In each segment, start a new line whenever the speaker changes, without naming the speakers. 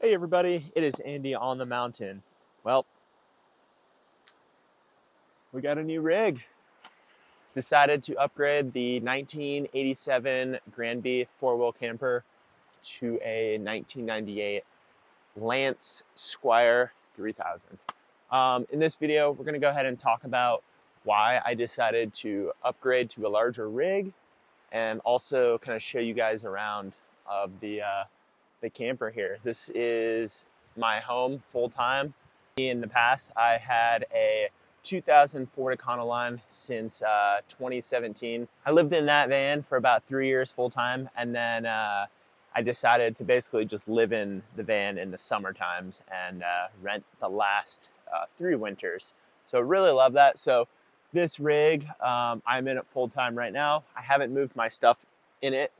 Hey everybody, it is Andy on the mountain. Well, we got a new rig. Decided to upgrade the 1987 Granby four-wheel camper to a 1998 Lance Squire 3000. In this video, we're going to go ahead and talk about why I decided to upgrade to a larger rig, and also kind of show you guys around of the camper here. This is my home full time. In the past, I had a 2000 Ford Econoline since 2017. I lived in that van for about 3 years full time, and then I decided to basically just live in the van in the summer times and rent the last 3 winters. So really love that. So this rig, I'm in it full time right now. I haven't moved my stuff in it.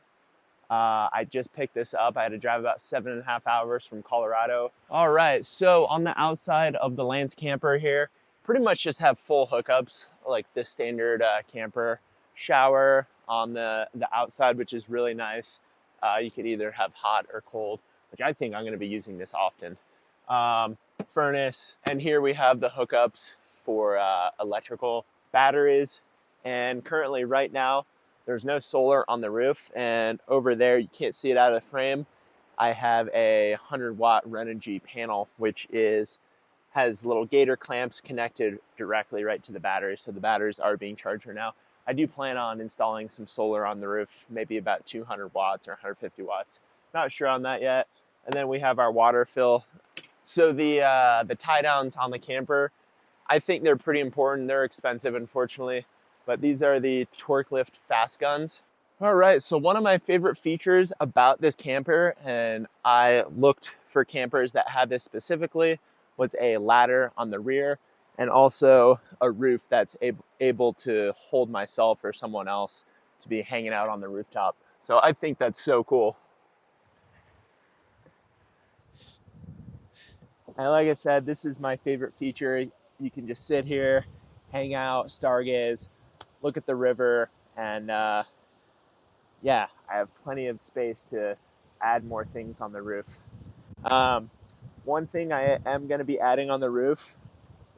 I just picked this up. I had to drive about 7.5 hours from Colorado. All right, so on the outside of the Lance camper here, pretty much just have full hookups, like the standard camper. Shower on the outside, which is really nice. You could either have hot or cold, which I think I'm gonna be using this often. Furnace, and here we have the hookups for electrical batteries. And currently right now, there's no solar on the roof, and over there, you can't see it out of the frame, I have a 100-watt Renogy panel, which has little gator clamps connected directly right to the battery, so the batteries are being charged right now. I do plan on installing some solar on the roof, maybe about 200 watts or 150 watts. Not sure on that yet. And then we have our water fill. So the tie downs on the camper, I think they're pretty important. They're expensive, unfortunately. But these are the Torque Lift Fast Guns. All right, so one of my favorite features about this camper, and I looked for campers that had this specifically, was a ladder on the rear and also a roof that's able to hold myself or someone else to be hanging out on the rooftop. So I think that's so cool. And like I said, this is my favorite feature. You can just sit here, hang out, stargaze, look at the river, and yeah, I have plenty of space to add more things on the roof. One thing I am going to be adding on the roof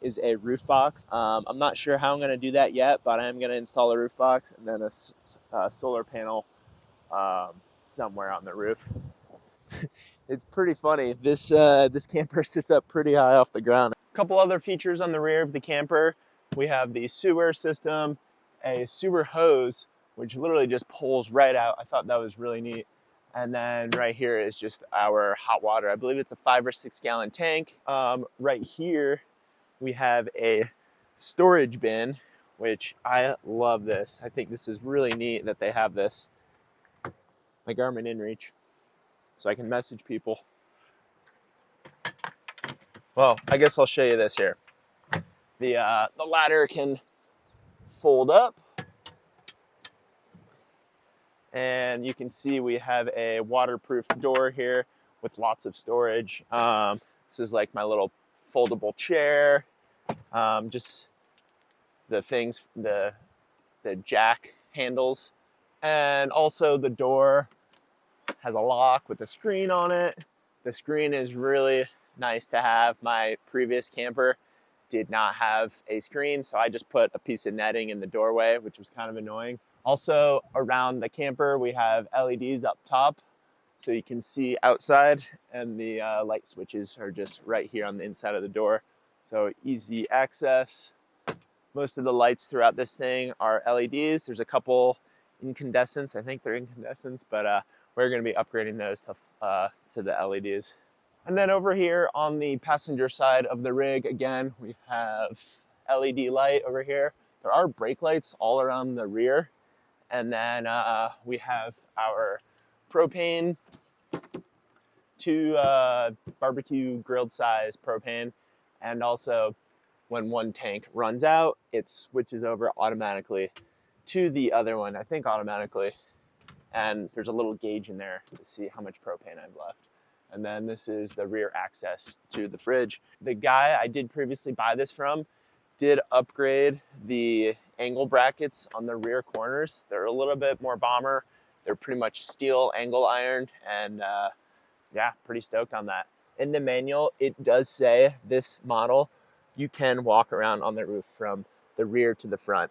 is a roof box. I'm not sure how I'm going to do that yet, but I am going to install a roof box and then a solar panel somewhere on the roof. It's pretty funny. This camper sits up pretty high off the ground. A couple other features on the rear of the camper. We have the sewer system, a sewer hose, which literally just pulls right out. I thought that was really neat. And then right here is just our hot water. I believe it's a 5 or 6 gallon tank. Right here, we have a storage bin, which I love this. I think this is really neat that they have this. My Garmin InReach, so I can message people. Well, I guess I'll show you this here. The ladder can fold up, and you can see we have a waterproof door here with lots of storage. This is like my little foldable chair. Just the things, the jack handles, and also the door has a lock with a screen on it. The screen is really nice to have. My previous camper did not have a screen, so I just put a piece of netting in the doorway, which was kind of annoying. Also, around the camper, we have LEDs up top, so you can see outside, and the light switches are just right here on the inside of the door. So easy access. Most of the lights throughout this thing are LEDs. There's a couple incandescents. I think they're incandescents, but we're going to be upgrading those to the LEDs. And then over here on the passenger side of the rig, again, we have LED light over here. There are brake lights all around the rear. And then we have our propane, 2 barbecue grilled size propane. And also when one tank runs out, it switches over automatically to the other one, I think automatically. And there's a little gauge in there to see how much propane I've left. And then this is the rear access to the fridge. The guy I did previously buy this from did upgrade the angle brackets on the rear corners. They're a little bit more bomber. They're pretty much steel angle iron, and yeah, pretty stoked on that. in the manual, it does say this model, you can walk around on the roof from the rear to the front.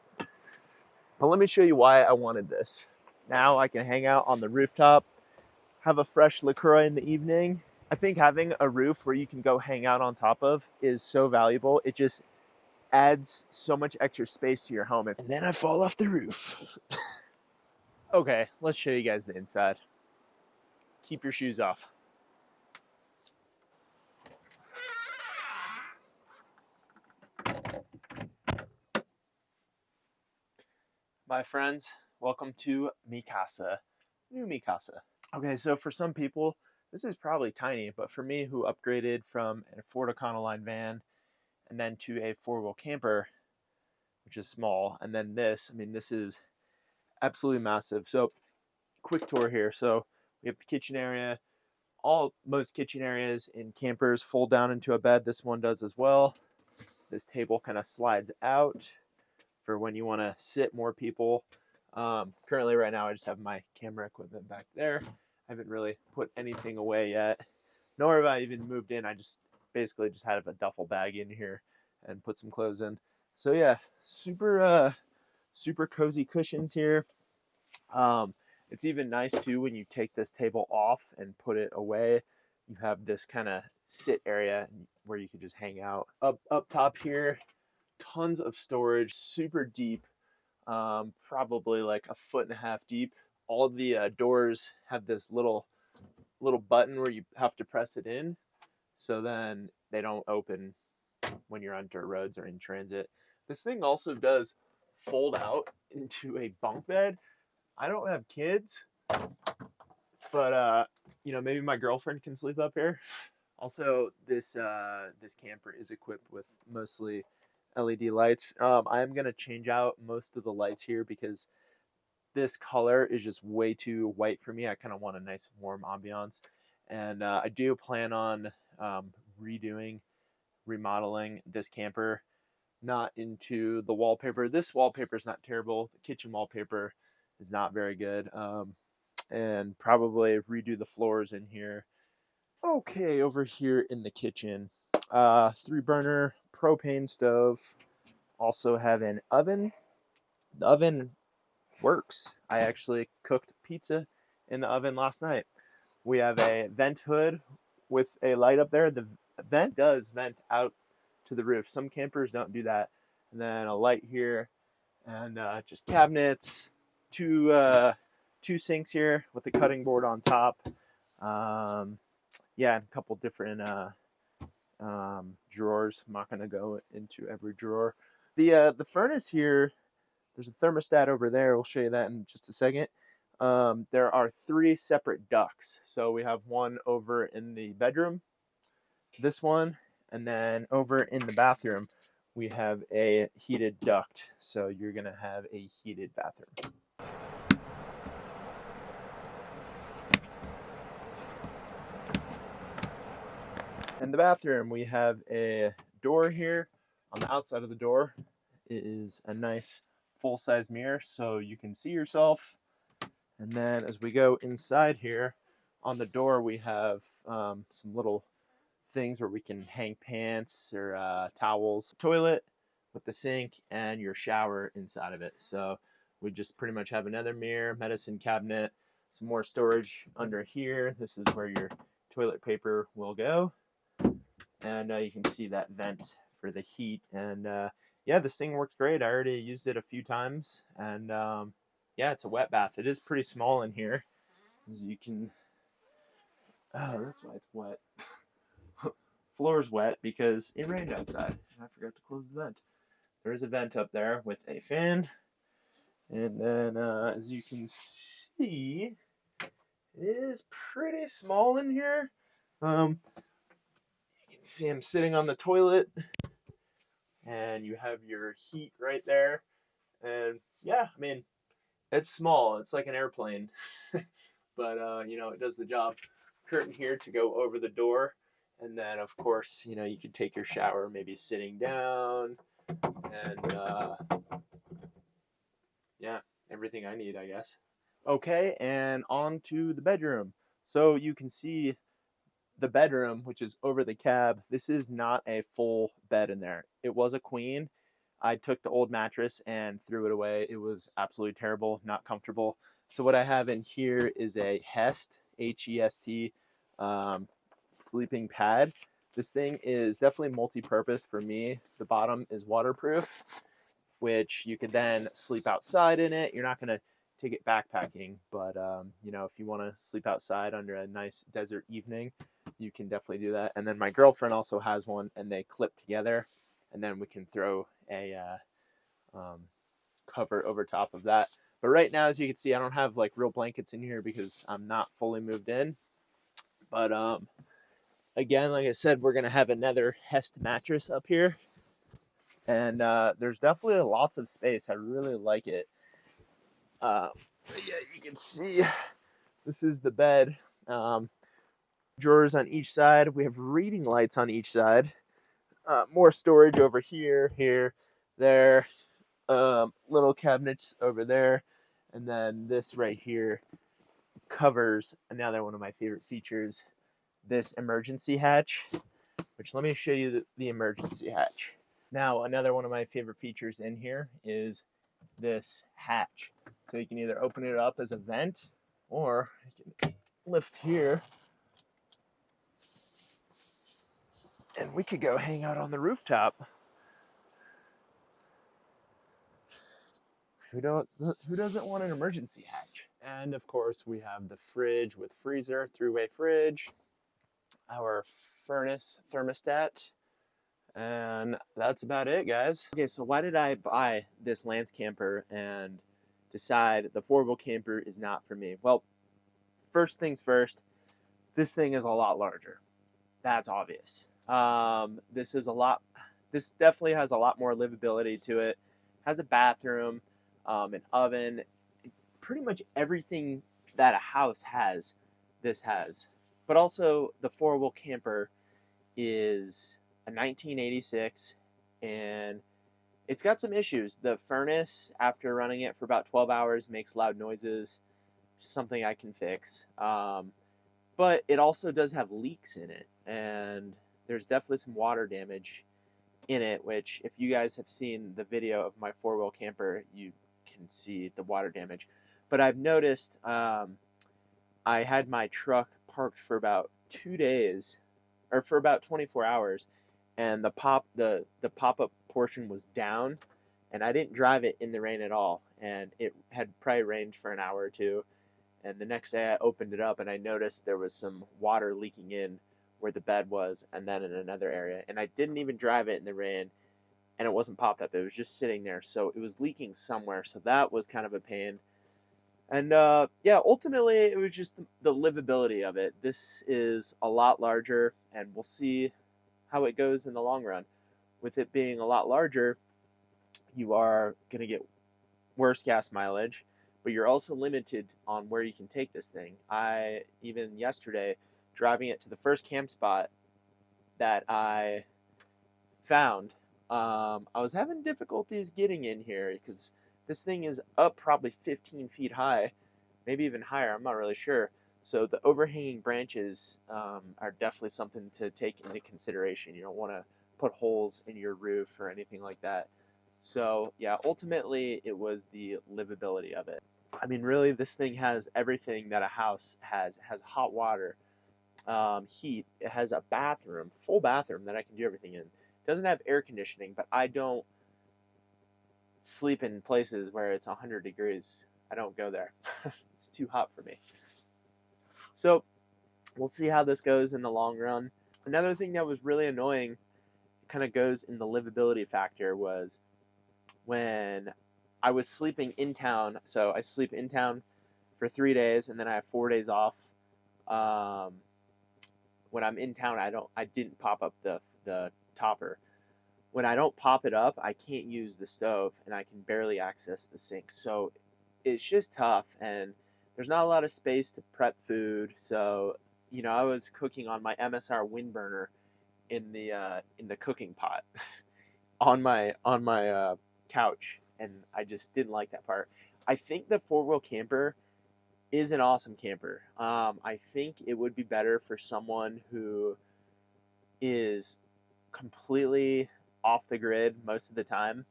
But let me show you why I wanted this. Now I can hang out on the rooftop, have a fresh LaCroix in the evening. I think having a roof where you can go hang out on top of is so valuable. It just adds so much extra space to your home. And then I fall off the roof. Okay, let's show you guys the inside. Keep your shoes off. My friends, welcome to Mi Casa, new Mi Casa. Okay, so for some people, this is probably tiny, but for me, who upgraded from a Ford Econoline van and then to a four-wheel camper, which is small, and then this, I mean, this is absolutely massive. So, quick tour here. So, we have the kitchen area. Most kitchen areas in campers fold down into a bed. This one does as well. This table kind of slides out for when you want to sit more people. Currently, right now, I just have my camera equipment back there. I haven't really put anything away yet, nor have I even moved in. I just basically just had a duffel bag in here and put some clothes in. So yeah, super cozy cushions here. It's even nice too when you take this table off and put it away. You have this kind of sit area where you can just hang out. Up top here, tons of storage, super deep, probably like 1.5 feet deep. All the doors have this little button where you have to press it in, so then they don't open when you're on dirt roads or in transit. This thing also does fold out into a bunk bed. I don't have kids, but maybe my girlfriend can sleep up here. Also, this camper is equipped with mostly LED lights. I'm gonna change out most of the lights here because this color is just way too white for me. I kind of want a nice warm ambiance, and I do plan on remodeling this camper, not into the wallpaper. This wallpaper is not terrible. The kitchen wallpaper is not very good, and probably redo the floors in here. Okay, over here in the kitchen, 3-burner propane stove. Also have an oven. The oven works. I actually cooked pizza in the oven last night. We have a vent hood with a light up there. The vent does vent out to the roof. Some campers don't do that. And then a light here, and just cabinets, two sinks here with a cutting board on top. Yeah, and a couple different drawers. I'm not gonna go into every drawer. The furnace here, there's a thermostat over there. We'll show you that in just a second. There are 3 separate ducts. So we have one over in the bedroom, this one, and then over in the bathroom, we have a heated duct. So you're gonna have a heated bathroom. In the bathroom, we have a door here. On the outside of the door is a nice full-size mirror so you can see yourself. And then as we go inside here, on the door we have some little things where we can hang pants or towels. Toilet with the sink and your shower inside of it. So we just pretty much have another mirror, medicine cabinet, some more storage under here. This is where your toilet paper will go. And you can see that vent for the heat. And yeah, this thing works great. I already used it a few times. And yeah, it's a wet bath. It is pretty small in here, as you can. Oh, that's why it's wet. Floor's wet because it rained outside. I forgot to close the vent. There is a vent up there with a fan. And then, as you can see, it is pretty small in here. You can see I'm sitting on the toilet, and you have your heat right there. And yeah, I mean, it's small. It's like an airplane, but it does the job. Curtain here to go over the door, and then of course, you could take your shower maybe sitting down, and yeah, everything I need, I guess. Okay, and on to the bedroom. So you can see the bedroom, which is over the cab, this is not a full bed in there. It was a queen. I took the old mattress and threw it away. It was absolutely terrible, not comfortable. So what I have in here is a Hest, Hest, um, sleeping pad. This thing is definitely multi-purpose for me. The bottom is waterproof, which you could then sleep outside in it. You're not going to take it backpacking, but you know, if you want to sleep outside under a nice desert evening, you can definitely do that. And then my girlfriend also has one, and they clip together, and then we can throw a cover over top of that. But right now, as you can see, I don't have like real blankets in here because I'm not fully moved in. But again, like I said, we're gonna have another Hest mattress up here, and there's definitely lots of space. I really like it. Yeah, you can see this is the bed. Drawers on each side. We have reading lights on each side. More storage over here, here, there. Little cabinets over there, and then this right here covers another one of my favorite features, this emergency hatch, which let me show you the emergency hatch. Now, another one of my favorite features in here is this hatch. So you can either open it up as a vent, or you can lift here, and we could go hang out on the rooftop. Who doesn't want an emergency hatch? And of course, we have the fridge with freezer, three-way fridge, our furnace thermostat, and that's about it, guys. Okay, so why did I buy this Lance camper and decide the four-wheel camper is not for me? Well, first things first, this thing is a lot larger. That's obvious. This definitely has a lot more livability to it. Has a bathroom, an oven, pretty much everything that a house has, this has. But also, the four-wheel camper is a 1986, and it's got some issues. The furnace, after running it for about 12 hours, makes loud noises, something I can fix. But it also does have leaks in it, and there's definitely some water damage in it, which if you guys have seen the video of my four-wheel camper, you can see the water damage. But I've noticed I had my truck parked for about 2 days, or for about 24 hours, and the pop-up portion was down, and I didn't drive it in the rain at all, and it had probably rained for an hour or two. And the next day I opened it up and I noticed there was some water leaking in where the bed was, and then in another area. And I didn't even drive it in the rain, and it wasn't popped up. It was just sitting there. So it was leaking somewhere. So that was kind of a pain. And yeah, ultimately it was just the livability of it. This is a lot larger, and we'll see how it goes in the long run. With it being a lot larger, you are going to get worse gas mileage, but you're also limited on where you can take this thing. I, even yesterday, driving it to the first camp spot that I found, I was having difficulties getting in here because this thing is up probably 15 feet high, maybe even higher, I'm not really sure. So the overhanging branches are definitely something to take into consideration. You don't want to put holes in your roof or anything like that. So yeah, ultimately it was the livability of it. I mean, really, this thing has everything that a house has. It has hot water, heat. It has a bathroom, full bathroom that I can do everything in. It doesn't have air conditioning, but I don't sleep in places where it's 100 degrees. I don't go there. It's too hot for me. So we'll see how this goes in the long run. Another thing that was really annoying, kind of goes in the livability factor, was when I was sleeping in town. So I sleep in town for 3 days, and then I have 4 days off. When I'm in town, I didn't pop up the topper. When I don't pop it up, I can't use the stove, and I can barely access the sink. So it's just tough, and there's not a lot of space to prep food. So you know, I was cooking on my MSR wind burner in the cooking pot on my couch, and I just didn't like that part. I think the four-wheel camper is an awesome camper. I think it would be better for someone who is completely off the grid most of the time.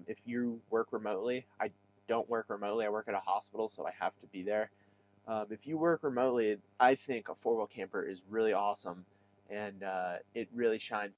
If you work remotely, I don't work remotely. I work at a hospital, so I have to be there. If you work remotely, I think a four-wheel camper is really awesome, and it really shines